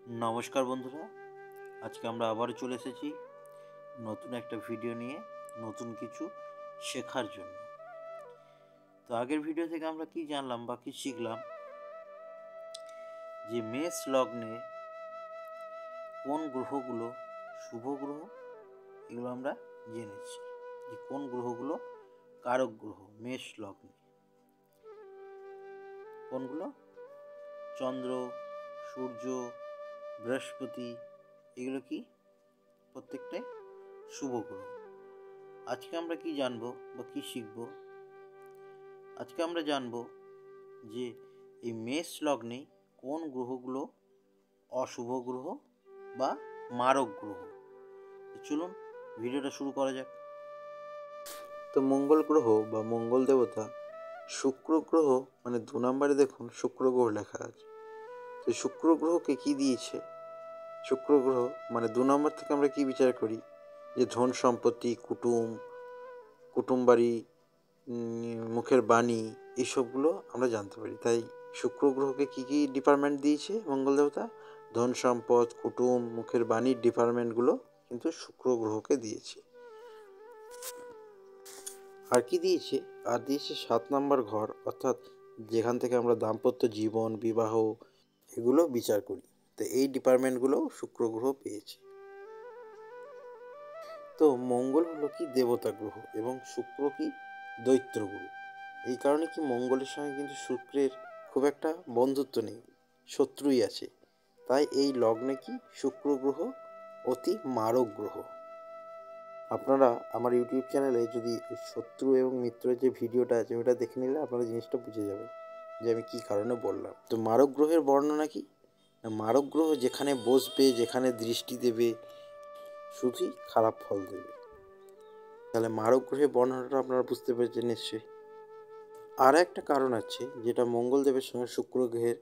নমস্কার বন্ধুরা, আজকে আমরা আবারও চলে এসেছি নতুন একটা ভিডিও নিয়ে, নতুন কিছু শেখার জন্য। তো আগের ভিডিও থেকে আমরা কি জানলাম বা কি শিখলাম, যে মেষ লগ্নে কোন গ্রহগুলো শুভ গ্রহ এগুলো আমরা জেনেছি, যে কোন গ্রহগুলো কারক গ্রহ মেষ লগ্নে। কোনগুলো? চন্দ্র, সূর্য, বৃহস্পতি, এগুলো কি প্রত্যেকটাই শুভ গ্রহ। আজকে আমরা কি জানবো বা কি শিখব? আজকে আমরা জানবো যে এই মেষ লগ্নে কোন গ্রহগুলো অশুভ গ্রহ বা মারক গ্রহ। চলুন ভিডিওটা শুরু করা যাক। তো মঙ্গল গ্রহ বা মঙ্গল দেবতা শুক্র গ্রহ, মানে 2 নম্বরে দেখুন শুক্র গ্রহ লেখা আছে। তো শুক্র গ্রহকে কি দিয়েছে? শুক্র গ্রহ মানে 2 নম্বর থেকে আমরা কি বিচার করি, যে ধন সম্পত্তি, কুটুম বাড়ি, মুখের বাণী, এইসবগুলো আমরা জানতে পারি। তাই শুক্র গ্রহকে কী কী ডিপার্টমেন্ট দিয়েছে মঙ্গল দেবতা? ধন সম্পদ, কুটুম, মুখের বাণীর ডিপার্টমেন্টগুলো কিন্তু শুক্র গ্রহকে দিয়েছে। আর কি দিয়েছে? আর দিয়েছে 7 নম্বর ঘর, অর্থাৎ যেখান থেকে আমরা দাম্পত্য জীবন, বিবাহ এগুলো বিচার করি। তো এই ডিপার্টমেন্টগুলো শুক্র গ্রহ পেয়েছে। তো মঙ্গল হলো কি দেবতা গ্রহ এবং শুক্র কি দৈত্য গ্রহ। এই কারণে কি মঙ্গলের সঙ্গে কিন্তু শুক্রের খুব একটা বন্ধুত্ব নেই, শত্রুই আছে। তাই এই লগ্নে কি শুক্র গ্রহ অতি মারক গ্রহ। আপনারা আমার ইউটিউব চ্যানেলে যদি শত্রু এবং মিত্রের যে ভিডিওটা আছে ওটা দেখে নিলে আপনারা জিনিসটা বুঝে যাবেন যে আমি কী কারণে বললাম। তো মারক গ্রহের বর্ণনা কি? মারক গ্রহ যেখানে বসবে, যেখানে দৃষ্টি দেবে, শুধুই খারাপ ফল দেবে। তাহলে মারক গ্রহের বর্ণনাটা আপনারা বুঝতে পেরেছেন নিশ্চয়ই। আর একটা কারণ আছে যেটা মঙ্গলদেবের সঙ্গে শুক্র গ্রহের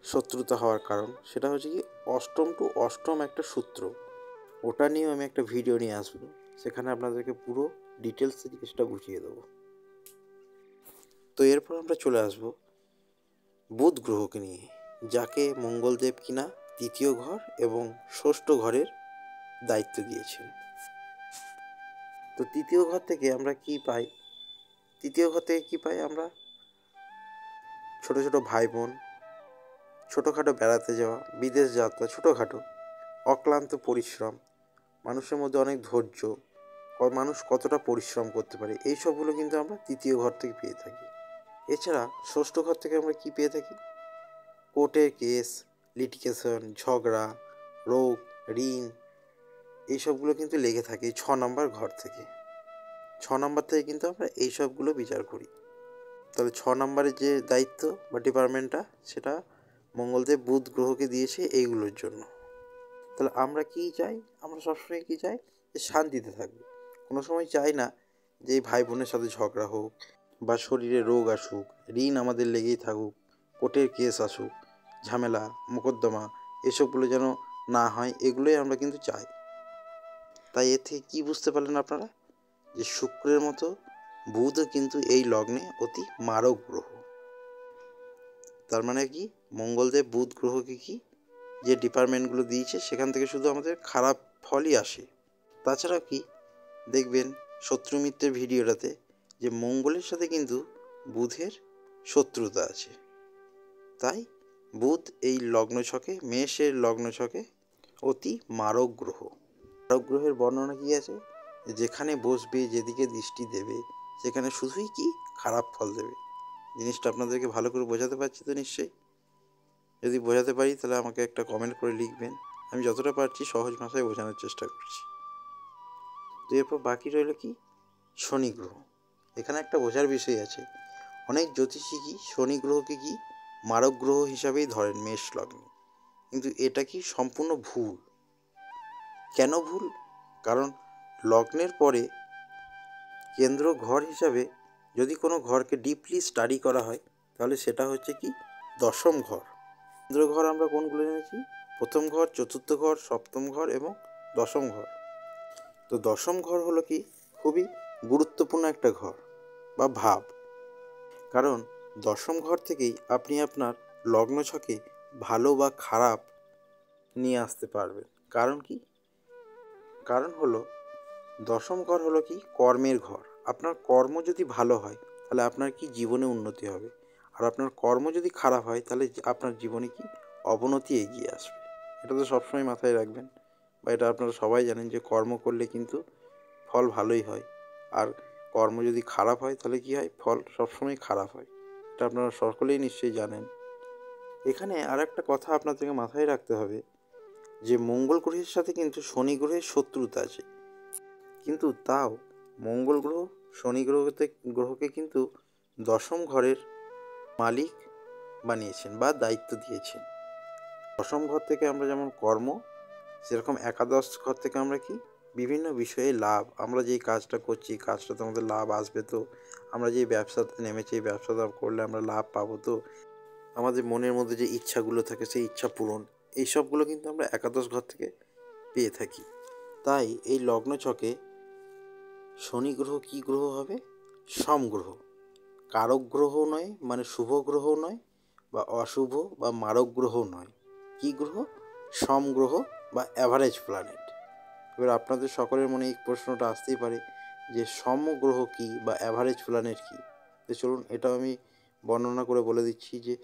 শত্রুতা হওয়ার কারণ, সেটা হচ্ছে কি অষ্টম টু অষ্টম একটা সূত্র। ওটা নিয়েও আমি একটা ভিডিও নিয়ে আসবো, সেখানে আপনাদেরকে পুরো ডিটেলসে জিনিসটা বুঝিয়ে দেবো। তো এরপর আমরা চলে আসবো বুধ গ্রহকে নিয়ে, যাকে মঙ্গলদেব কিনা 3য় ঘর এবং 6ষ্ঠ ঘরের দায়িত্ব দিয়েছেন। তো 3য় ঘর থেকে আমরা কি পাই? 3য় ঘর থেকে কি পাই আমরা? ছোট ছোট ভাই বোন, ছোটোখাটো বেড়াতে যাওয়া, বিদেশ যাত্রা, ছোটোখাটো অক্লান্ত পরিশ্রম, মানুষের মধ্যে অনেক ধৈর্য, মানুষ কতটা পরিশ্রম করতে পারে, এই সবগুলো কিন্তু আমরা 3য় ঘর থেকে পেয়ে থাকি। এছাড়া 6ষ্ঠ ঘর থেকে আমরা কি পেয়ে থাকি? কোর্টের কেস, লিটিগেশন, ঝগড়া, রোগ, ঋণ, এইসবগুলো কিন্তু লেগে থাকে 6 নম্বর ঘর থেকে। 6 নম্বর থেকে কিন্তু আমরা এই সবগুলো বিচার করি। তাহলে 6 নম্বরের যে দায়িত্ব বা ডিপার্টমেন্টটা, সেটা মঙ্গলদেব বুধ গ্রহকে দিয়েছে এইগুলোর জন্য। তাহলে আমরা কী চাই? আমরা সবসময় কী চাই? যে শান্তিতে থাকবে। কোনো সময় চাই না যে এই ভাই বোনের সাথে ঝগড়া হোক বা শরীরে রোগ আসুক, ঋণ আমাদের লেগেই থাকুক, কোর্টের কেস আসুক, ঝামেলা, মোকদ্দমা, এসবগুলো যেন না হয়, এগুলোই আমরা কিন্তু চাই। তাই এর থেকে কী বুঝতে পারলেন আপনারা? যে শুক্রের মতো বুধও কিন্তু এই লগ্নে অতি মারক গ্রহ। তার মানে কি মঙ্গলদেব বুধ গ্রহকে কি যে ডিপার্টমেন্টগুলো দিয়েছে সেখান থেকে শুধু আমাদের খারাপ ফলই আসে। তাছাড়া কি দেখবেন শত্রু মিত্রের ভিডিওটাতে, যে মঙ্গলের সাথে কিন্তু বুধের শত্রুতা আছে। তাই বুধ এই লগ্ন ছকে, মেষের লগ্ন ছকে অতি মারক গ্রহ। মারক গ্রহের বর্ণনা কি আছে? যেখানে বসবে, যেদিকে দৃষ্টি দেবে, সেখানে শুধুই কি খারাপ ফল দেবে। জিনিসটা আপনাদেরকে ভালো করে বোঝাতে পারছি তো নিশ্চয়ই? যদি বোঝাতে পারি তাহলে আমাকে একটা কমেন্ট করে লিখবেন। আমি যতটা পারছি সহজ ভাষায় বোঝানোর চেষ্টা করছি। তো এরপর বাকি রইল কি শনি গ্রহ। এখানে একটা বোঝার বিষয় আছে, অনেক জ্যোতিষী কি শনি গ্রহকে কি মারক গ্রহ হিসাবেই ধরেন মেষ লগ্নে, কিন্তু এটা কি সম্পূর্ণ ভুল। কেন ভুল? কারণ লগ্নের পরে কেন্দ্র ঘর হিসাবে যদি কোনো ঘরকে ডিপলি স্টাডি করা হয়, তাহলে সেটা হচ্ছে কি 10ম ঘর। কেন্দ্র ঘর আমরা কোনগুলো জেনেছি? 1ম ঘর, 4র্থ ঘর, 7ম ঘর এবং 10ম ঘর। তো 10ম ঘর হলো কি খুবই গুরুত্বপূর্ণ একটা ঘর বা ভাব, কারণ 10ম ঘর থেকেই আপনি আপনার লগ্ন ছকে ভালো বা খারাপ নিয়ে আসতে পারবেন। কারণ কি? কারণ হলো দশম ঘর হলো কি কর্মের ঘর। আপনার কর্ম যদি ভালো হয় তাহলে আপনার কি জীবনে উন্নতি হবে, আর আপনার কর্ম যদি খারাপ হয় তাহলে আপনার জীবনে কি অবনতি এগিয়ে আসবে। এটা তো সবসময় মাথায় রাখবেন, বা এটা আপনারা সবাই জানেন যে কর্ম করলে কিন্তু ফল ভালোই হয়, আর কর্ম যদি খারাপ হয় তাহলে কি হয়, ফল সবসময় খারাপ হয়। এটা আপনারা সকলেই নিশ্চয়ই জানেন। এখানে আর একটা কথা আপনাদেরকে মাথায় রাখতে হবে যে মঙ্গল গ্রহের সাথে কিন্তু শনি গ্রহের শত্রুতা আছে, কিন্তু তাও মঙ্গল গ্রহ শনি গ্রহকে কিন্তু দশম ঘরের মালিক বানিয়েছেন বা দায়িত্ব দিয়েছেন। দশম ঘর থেকে আমরা যেমন কর্ম, সেরকম একাদশ ঘর থেকে আমরা কি বিভিন্ন বিষয়ে লাভ, আমরা যেই কাজটা করছি কাজটাতে আমাদের লাভ আসবে তো, আমরা যেই ব্যবসাতে নেমেছি এই ব্যবসাটা করলে আমরা লাভ পাবো তো, আমাদের মনের মধ্যে যে ইচ্ছাগুলো থাকে সেই ইচ্ছা পূরণ, এই সবগুলো কিন্তু আমরা একাদশ ঘর থেকে পেয়ে থাকি। তাই এই লগ্ন ছকে শনি গ্রহ কী গ্রহ হবে? সম গ্রহ, কারক গ্রহ নয়, মানে শুভ গ্রহ নয়, বা অশুভ বা মারক গ্রহ নয়। কী গ্রহ? সম গ্রহ বা অ্যাভারেজ প্ল্যানেট। এবার আপনাদের সকলের মনে এই প্রশ্নটা আসতেই পারে যে সম গ্রহ কী বা অ্যাভারেজ প্ল্যানেট কী। তো চলুন এটাও আমি বর্ণনা করে বলে দিচ্ছি যে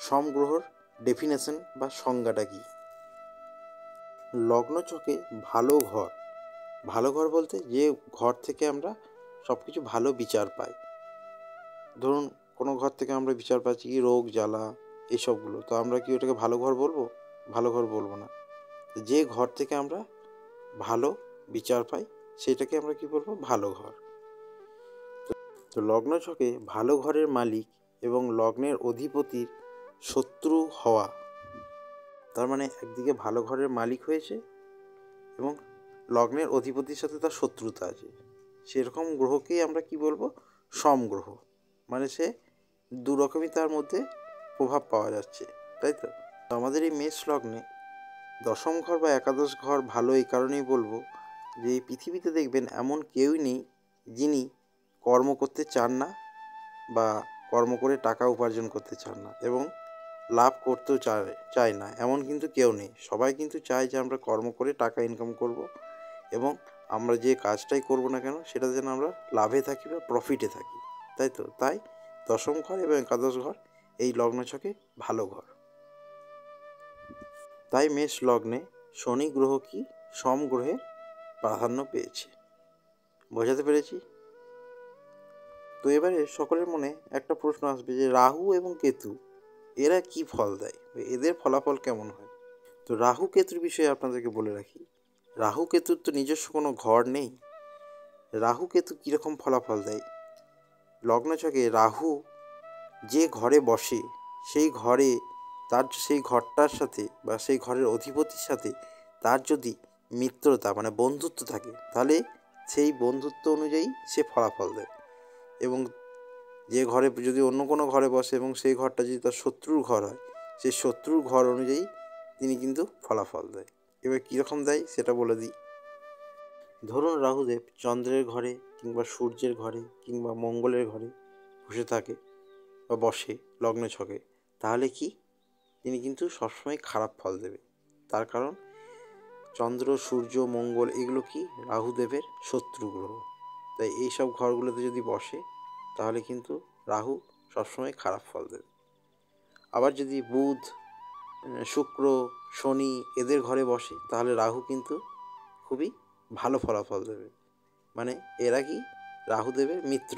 সম গ্রহর ডেফিনেশন বা সংজ্ঞাটা কী। লগ্ন ছকে ভালো ঘর, ভালো ঘর বলতে যে ঘর থেকে আমরা সব কিছু ভালো বিচার পাই। ধরুন কোনো ঘর থেকে আমরা বিচার পাচ্ছি কি রোগ জ্বালা এসবগুলো, তো আমরা কি ওটাকে ভালো ঘর বলবো? ভালো ঘর বলবো না। যে ঘর থেকে আমরা ভালো বিচার পাই সেটাকে আমরা কি বলবো? ভালো ঘর। তো লগ্ন ছকে ভালো ঘরের মালিক এবং লগ্নের অধিপতির শত্রু হওয়া, তার মানে একদিকে ভালো ঘরের মালিক হয়েছে এবং লগ্নের অধিপতির সাথে তার শত্রুতা আছে, সেরকম গ্রহকেই আমরা কি বলবো? সম গ্রহ। মানে সে দু রকমই তার মধ্যে প্রভাব পাওয়া যাচ্ছে, তাই তো? আমাদের এই মেষ লগ্নে দশম ঘর বা একাদশ ঘর ভালো এই কারণেই বলবো যে এই পৃথিবীতে দেখবেন এমন কেউই নেই যিনি কর্ম করতে চান না বা কর্ম করে টাকা উপার্জন করতে চান না এবং লাভ করতেও চায় না, এমন কিন্তু কেউ নেই। সবাই কিন্তু চায় যে আমরা কর্ম করে টাকা ইনকাম করব এবং আমরা যে কাজটাই করব না কেন সেটা যেন আমরা লাভে থাকি বা প্রফিটে থাকি, তাই তো? তাই দশম ঘর এবং একাদশ ঘর এই লগ্ন ছকে ভালো ঘর। তাই মেষ লগ্নে শনি গ্রহ কি সম গ্রহের প্রাধান্য পেয়েছে। বোঝাতে পেরেছি? তো এবারে সকলের মনে একটা প্রশ্ন আসবে যে রাহু এবং কেতু এরা কি ফল দেয়, এদের ফলাফল কেমন হয়? তো রাহু কেতুর বিষয়ে আপনাদেরকে বলে রাখি, রাহু কেতুর তো নিজস্ব কোনো ঘর নেই। রাহু কেতু কীরকম ফলাফল দেয়? লগ্ন ছকে রাহু যে ঘরে বসে সেই ঘরে সেই ঘরটার সাথে বা সেই ঘরের অধিপতির সাথে তার যদি মিত্রতা মানে বন্ধুত্ব থাকে তাহলে সেই বন্ধুত্ব অনুযায়ী সে ফলাফল দেয়। এবং যে ঘরে যদি অন্য কোনো ঘরে বসে এবং সেই ঘরটা যদি তার শত্রুর ঘর হয়, সেই শত্রুর ঘর অনুযায়ী তিনি কিন্তু ফলাফল দেয়। এবার কীরকম দেয় সেটা বলে দিই। ধরুন রাহুদেব চন্দ্রের ঘরে কিংবা সূর্যের ঘরে কিংবা মঙ্গলের ঘরে বসে থাকে বা বসে লগ্ন ছকে, তাহলে কি তিনি কিন্তু সবসময় খারাপ ফল দেবে। তার কারণ চন্দ্র সূর্য মঙ্গল এগুলো কি রাহুদেবের শত্রু গ্রহ, তাই এইসব ঘরগুলোতে যদি বসে তাহলে কিন্তু রাহু সবসময় খারাপ ফল দেবে। আবার যদি বুধ শুক্র শনি এদের ঘরে বসে তাহলে রাহু কিন্তু খুবই ভালো ফলাফল দেবে। মানে এরা কি রাহুদেবের মিত্র।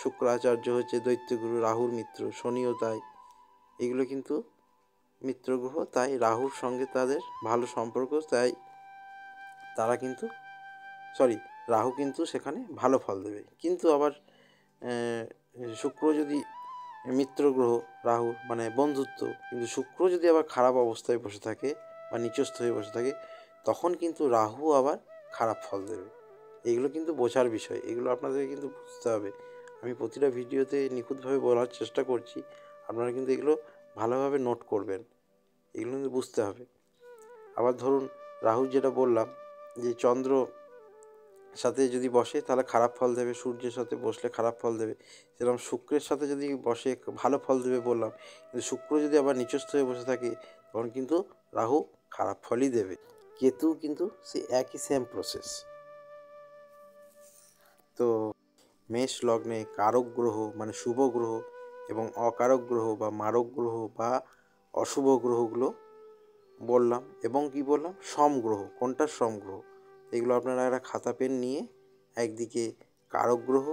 শুক্রাচার্য হচ্ছে দৈত্যগুরু রাহুর মিত্র, শনিও তাই, এগুলো কিন্তু মিত্র গ্রহ, তাই রাহুর সঙ্গে তাদের ভালো সম্পর্ক, তাই তারা কিন্তু রাহু কিন্তু সেখানে ভালো ফল দেবে। কিন্তু আবার শুক্র যদি মিত্র গ্রহ রাহু মানে বন্ধুত্ব, কিন্তু শুক্র যদি আবার খারাপ অবস্থায় বসে থাকে বা নিচস্থ হয়ে বসে থাকে তখন কিন্তু রাহু আবার খারাপ ফল দেবে। এগুলো কিন্তু বোঝার বিষয়, এগুলো আপনাদের কিন্তু বুঝতে হবে। আমি প্রতিটা ভিডিওতে নিখুঁতভাবে বলার চেষ্টা করছি, আপনারা কিন্তু এগুলো ভালোভাবে নোট করবেন, এগুলো কিন্তু বুঝতে হবে। আবার ধরুন রাহু যেটা বললাম যে চন্দ্র সাথে যদি বসে তাহলে খারাপ ফল দেবে, সূর্যের সাথে বসলে খারাপ ফল দেবে, সেরকম শুক্রের সাথে যদি বসে ভালো ফল দেবে বললাম। কিন্তু শুক্র যদি আবার নিচস্থ হয়ে বসে থাকে তখন কিন্তু রাহু খারাপ ফলই দেবে। কেতু কিন্তু সেই একই সেম প্রসেস। তো মেষ লগ্নে কারক গ্রহ মানে শুভ গ্রহ এবং অকারক গ্রহ বা মারক গ্রহ বা অশুভ গ্রহগুলো বললাম, এবং কি বললাম, সমগ্রহ, কোনটা সমগ্রহ, এগুলো আপনারা একটা খাতা পেন নিয়ে একদিকে কারক গ্রহ,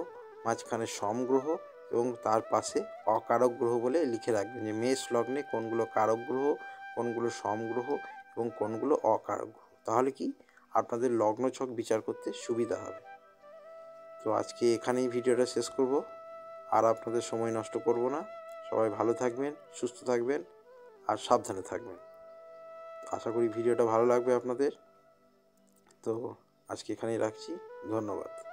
মাঝখানে সমগ্রহ এবং তার পাশে অকারক গ্রহ বলে লিখে রাখবেন যে মেষ লগ্নে কোনগুলো কারক গ্রহ, কোনগুলো সমগ্রহ এবং কোনগুলো অকারক গ্রহ। তাহলে কি আপনাদের লগ্ন ছক বিচার করতে সুবিধা হবে। তো আজকে এখানেই ভিডিওটা শেষ করব, আর আপনাদের সময় নষ্ট করব না। সবাই ভালো থাকবেন, সুস্থ থাকবেন আর সাবধানে থাকবেন। আশা করি ভিডিওটা ভালো লাগবে আপনাদের। তো আজকে এখানেই রাখছি, ধন্যবাদ।